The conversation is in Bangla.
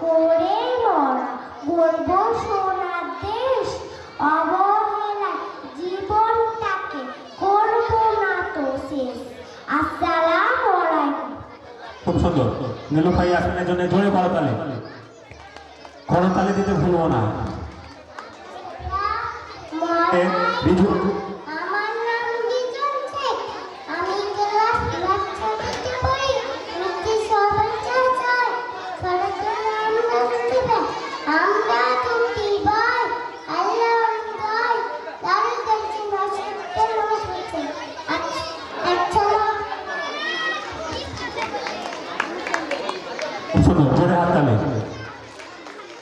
করে মরা গর্ব সোনার দেশ অবহেলা জীবনটাকে করব না তো শেষ। আসসালামু আলাইকুম। খুব সুন্দর। নীলুফাই ইয়াসমিনের জন্য জোরে করতালি, করতালি দিতে ভুলবো না। বিজু আমার নাম বিজন শেখ, আমি ক্লাস 6 পড়ি। মিষ্টি সবার চাচাই সরকার আমরা দিবে, আমরা দুটি ভাই আল্লাহ গায় দারুণ দেখছি নষ্ট নষ্ট। আচ্ছা খুব সুন্দর, জোরে হাততালি।